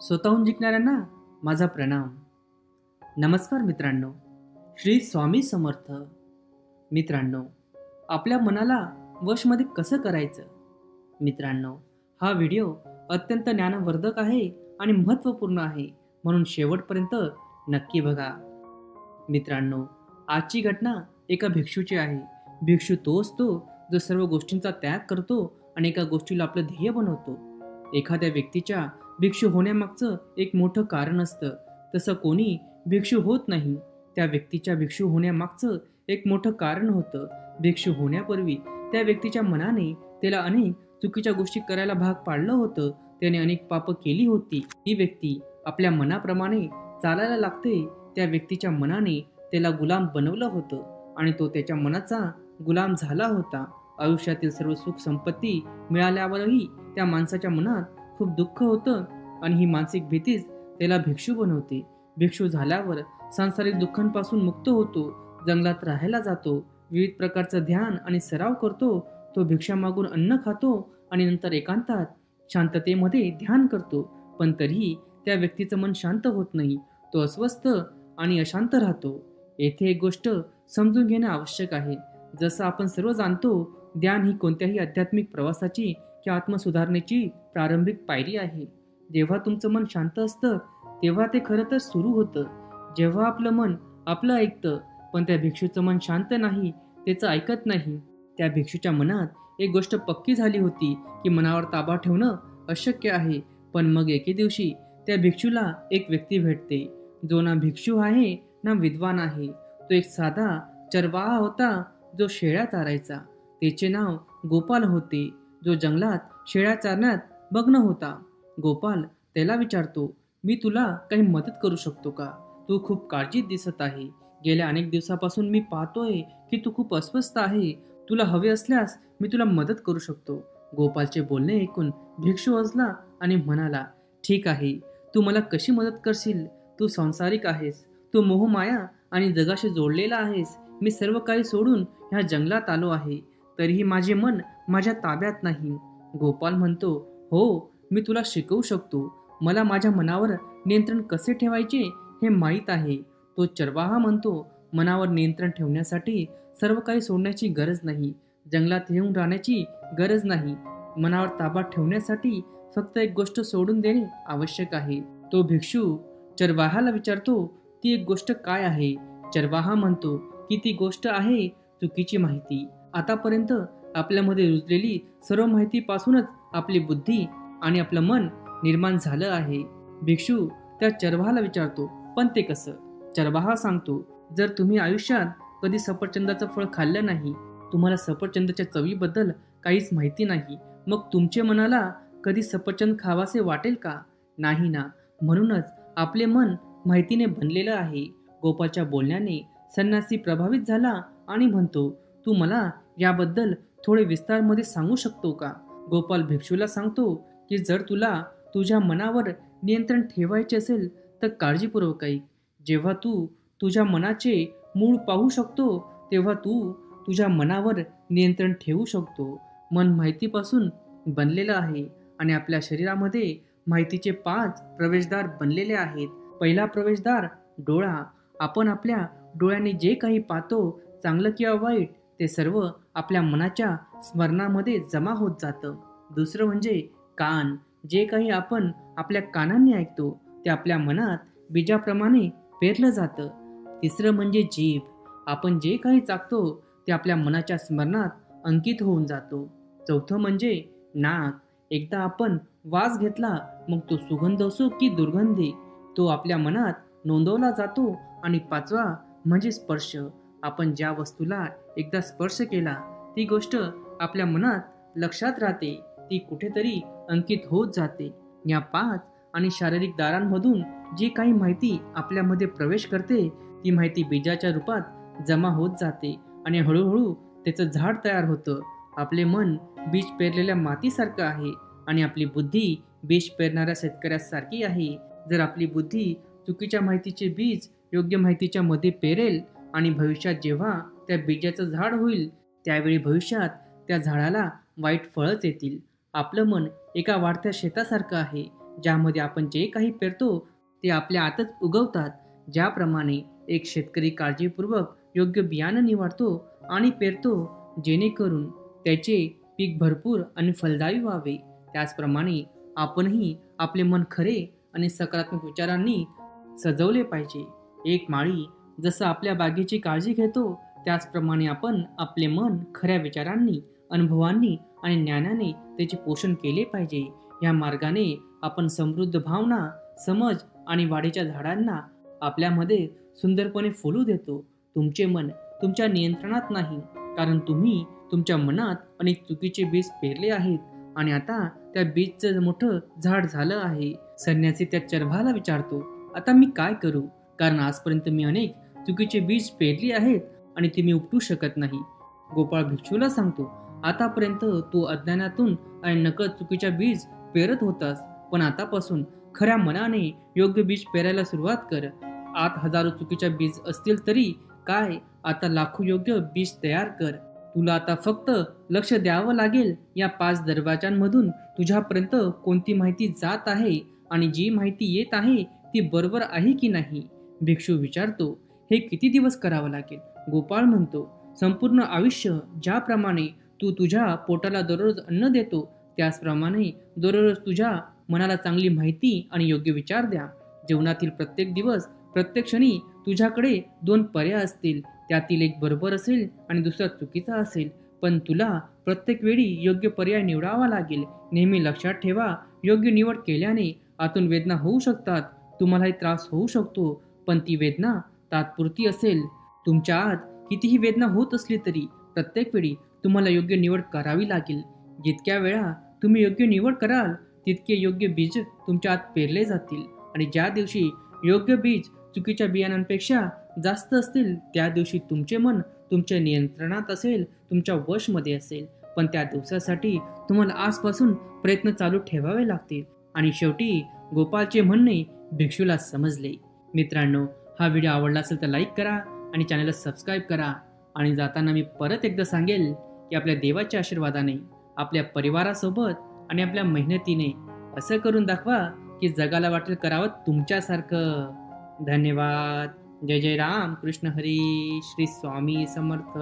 स्वतःहून जिंकणाऱ्यांना माझा प्रणाम. नमस्कार मित्रांनो, श्री स्वामी समर्थ. मित्रांनो, आपल्या मनाला वशमध्ये कसं करायचं? मित्रांनो, हा व्हिडिओ अत्यंत ज्ञानवर्धक आहे आणि महत्त्वपूर्ण आहे, म्हणून शेवटपर्यंत नक्की बघा. मित्रांनो, आजची घटना एका भिक्षूची आहे. भिक्षू तो असतो जो सर्व गोष्टींचा त्याग करतो आणि एका गोष्टीला आपलं ध्येय बनवतो. एखाद्या व्यक्तीच्या भिक्षू होण्यामागचं एक मोठं कारण असतं. तसं कोणी भिक्षू होत नाही. त्या व्यक्तीच्या भिक्षू होण्यामागचं एक मोठं कारण होतं. भिक्षू होण्यापूर्वी त्या व्यक्तीच्या मनाने त्याला अनेक चुकीच्या गोष्टी करायला भाग पाडलं होतं. त्याने अनेक पापं केली होती. ती व्यक्ती आपल्या मनाप्रमाणे चालायला लागते. त्या व्यक्तीच्या मनाने त्याला गुलाम बनवलं होतं आणि तो त्याच्या मनाचा गुलाम झाला होता. आयुष्यातील सर्व सुख संपत्ती मिळाल्यावरही त्या माणसाच्या मनात खूप दुःख होतं आणि ही मानसिक भीतीच त्याला भिक्षू बनवते. भिक्षू झाल्यावर सांसारिक दुःखांपासून मुक्त होतो. जंगलात राहायला जातो. विविध प्रकारचं ध्यान आणि सराव करतो. तो भिक्षा मागून अन्न खातो आणि नंतर एकांतात शांततेमध्ये ध्यान करतो. पण तरीही त्या व्यक्तीचं मन शांत होत नाही. तो अस्वस्थ आणि अशांत राहतो. येथे एक गोष्ट समजून घेणं आवश्यक आहे. जसं आपण सर्व जाणतो, ध्यान ही कोणत्याही आध्यात्मिक प्रवासाची किंवा आत्मसुधारणेची प्रारंभिक पायरी आहे. जेव्हा तुमचं मन शांत असतं तेव्हा ते खरं तर सुरू होतं. जेव्हा आपलं मन आपलं ऐकतं, पण त्या भिक्षूचं मन शांत नाही, त्याचं ऐकत नाही. त्या भिक्षूच्या मनात एक गोष्ट पक्की झाली होती की मनावर ताबा ठेवणं अशक्य आहे. पण मग एके दिवशी त्या भिक्षूला एक व्यक्ती भेटते जो ना भिक्षू आहे ना विद्वान आहे. तो एक साधा चरवाहा होता जो शेळ्या चारायचा. त्याचे नाव गोपाल होते, जो जंगलात शेळ्या चारण्यात मग्न होता. गोपाल त्याला विचारतो, मी तुला काही मदत करू शकतो का? तू खूप काळजीत दिसत आहे. गेल्या अनेक दिवसापासून मी पाहतोय की तू खूप अस्वस्थ आहे. तुला हवे असल्यास मी तुला मदत करू शकतो. गोपालचे बोलणे ऐकून भिक्षू हसला आणि म्हणाला, ठीक आहे, तू मला कशी मदत करशील? तू सांसारिक आहेस. तू मोहमाया आणि जगाशी जोडलेला आहेस. मी सर्व काही सोडून ह्या जंगलात आलो आहे, तरीही माझे मन माझ्या ताब्यात नाही. गोपाल म्हणतो, हो, मी तुला शिकवू शकतो. मला माझ्या मनावर नियंत्रण कसे ठेवायचे हे माहीत आहे. तो चरवाहा म्हणतो, मनावर नियंत्रण ठेवण्यासाठी सर्व काही सोडण्याची गरज नाही. जंगलात येऊन राहण्याची गरज नाही. मनावर ताबा ठेवण्यासाठी फक्त एक गोष्ट सोडून देणे आवश्यक आहे. तो भिक्षू चरवाहाला विचारतो, ती एक गोष्ट काय आहे? चरवाहा म्हणतो की ती गोष्ट आहे चुकीची माहिती. आतापर्यंत आपल्यामध्ये रुजलेली सर्व माहितीपासूनच आपली बुद्धी आणि आपलं मन निर्माण झालं आहे. भिक्षू त्या चरवाहाला विचारतो, पण ते कसं? चरवाहा सांगतो, जर तुम्ही आयुष्यात कधी सफरचंदाचं फळ खाल्लं नाही, तुम्हाला सफरचंदाच्या चवीबद्दल काहीच माहिती नाही, मग तुमच्या मनाला कधी सफरचंद खावासे वाटेल का? नाही ना. म्हणूनच आपले मन माहितीने बनलेलं आहे. गोपालच्या बोलण्याने संन्यासी प्रभावित झाला आणि म्हणतो, तू मला याबद्दल थोडे विस्तारमध्ये सांगू शकतो का? गोपाल भिक्षूला सांगतो की जर तुला तुझ्या मनावर नियंत्रण ठेवायचे असेल तर काळजीपूर्वक ऐक. जेव्हा तू तुझ्या मनाचे मूळ पाहू शकतो तेव्हा तू तुझ्या मनावर नियंत्रण ठेवू शकतो. मन माहितीपासून बनलेलं आहे आणि आपल्या शरीरामध्ये माहितीचे 5 प्रवेशद्वार बनलेले आहेत. पहिला प्रवेशद्वार डोळा. आपण आपल्या डोळ्याने जे काही पाहतो, चांगलं किंवा वाईट, ते सर्व आपल्या मनाच्या स्मरणामध्ये जमा होत जातं. दुसरं म्हणजे कान. जे काही आपण आपल्या कानांनी ऐकतो ते आपल्या मनात बीजाप्रमाणे पेरलं जातं. तिसरं म्हणजे जीभ. आपण जे काही चाखतो ते आपल्या मनाच्या स्मरणात अंकित होऊन जातो. चौथं म्हणजे नाक. एकदा आपण वास घेतला, मग तो सुगंध असो की दुर्गंधी, तो आपल्या मनात नोंदवला जातो. आणि पाचवा म्हणजे स्पर्श. आपण ज्या वस्तूला एकदा स्पर्श केला ती गोष्ट आपल्या मनात लक्षात राहते, ती कुठेतरी अंकित होत जाते. या 5 आणि शारीरिक दारांमधून जी काही माहिती आपल्यामध्ये प्रवेश करते ती माहिती बीजाच्या रूपात जमा होत जाते आणि हळूहळू त्याचं झाड तयार होतं. आपले मन बीज पेरलेल्या मातीसारखं आहे आणि आपली बुद्धी बीज पेरणाऱ्या शेतकऱ्यासारखी आहे. जर आपली बुद्धी चुकीच्या माहितीचे बीज योग्य माहितीच्या मध्ये पेरेल आणि भविष्यात जेव्हा त्या बीजाचं झाड होईल त्यावेळी भविष्यात त्या झाडाला वाईट फळच येतील. आपलं मन एका वाढत्या शेतासारखं आहे. ज्यामध्ये आपण जे काही पेरतो ते आपल्या आतच उगवतात. ज्याप्रमाणे एक शेतकरी काळजीपूर्वक योग्य बियाणं निवडतो आणि पेरतो, जेणेकरून त्याचे पीक भरपूर आणि फलदायी व्हावे, त्याचप्रमाणे आपणही आपले मन खरे आणि सकारात्मक विचारांनी सजवले पाहिजे. एक माळी जसं आपल्या बागेची काळजी घेतो, त्याचप्रमाणे आपण आपले मन खऱ्या विचारांनी, अनुभवांनी आणि ज्ञानाने त्याचे पोषण केले पाहिजे. या मार्गाने आपण समृद्ध भावना, समज आणि वाढीच्या झाडांना आपल्यामध्ये सुंदरपणे फुलू देतो. तुमचे मन तुमच्या नियंत्रणात नाही, कारण तुम्ही तुमच्या मनात अनेक चुकीचे बीज पेरले आहेत आणि आता त्या बीजचं मोठं झाड झालं आहे. संन्यासी त्या चरभाला विचारतो, आता मी काय करू? कारण आजपर्यंत मी अनेक चुकीचे बीज पेरली आहेत आणि ती मी उपटू शकत नाही. गोपाळ भिक्षूला सांगतो, आतापर्यंत तू अज्ञानातून आणि नकळत चुकीच्या बीज पेरत होतास, पण आतापासून खऱ्या मनाने योग्य बीज पेरायला सुरुवात कर. आत हजारो चुकीच्या बीज असतील तरी काय, आता लाखो योग्य बीज तयार कर. तुला आता फक्त लक्ष द्यावं लागेल या 5 दरवाजांमधून तुझ्यापर्यंत कोणती माहिती जात आहे आणि जी माहिती येत आहे ती बरोबर आहे की नाही. भिक्षू विचारतो, हे किती दिवस करावं लागेल? गोपाळ म्हणतो, संपूर्ण आयुष्य. ज्याप्रमाणे तू तुझ्या पोटाला दररोज अन्न देतो, त्याचप्रमाणे दररोज तुझ्या मनाला चांगली माहिती आणि योग्य विचार द्या. जीवनातील प्रत्येक दिवस, प्रत्येक क्षणी तुझ्याकडे 2 पर्याय असतील. त्यातील एक बरोबर असेल आणि दुसरा चुकीचा असेल, पण तुला प्रत्येक वेळी योग्य पर्याय निवडावा लागेल. नेहमी लक्षात ठेवा, योग्य निवड केल्याने आतून वेदना होऊ शकतात, तुम्हालाही त्रास होऊ शकतो, पण ती वेदना तात्पुरती असेल. तुमच्या आत कितीही वेदना होत असली तरी प्रत्येक वेळी तुम्हाला योग्य निवड करावी लागेल. जितक्या वेळा तुम्ही योग्य निवड कराल, तितके योग्य बीज तुमच्या आत पेरले जातील आणि ज्या दिवशी योग्य बीज चुकीच्या बियाणांपेक्षा जास्त असतील, त्या दिवशी तुमचे मन तुमच्या नियंत्रणात असेल, तुमच्या वशमध्ये असेल. पण त्या दिवसासाठी तुम्हाला आजपासून प्रयत्न चालू ठेवावे लागतील. आणि शेवटी गोपाळचे म्हणणे भिक्षूला समजले. मित्रांनो, हा व्हिडिओ आवडला असेल तर लाईक करा आणि चॅनलला सबस्क्राईब करा. आणि जाताना मी परत एकदा सांगेल की आपल्या देवाच्या आशीर्वादाने, आपल्या परिवारासोबत आणि आपल्या मेहनतीने असं करून दाखवा की जगाला वाटेल करावं तुमच्यासारखं. धन्यवाद. जय जय राम कृष्ण हरी. श्री स्वामी समर्थ.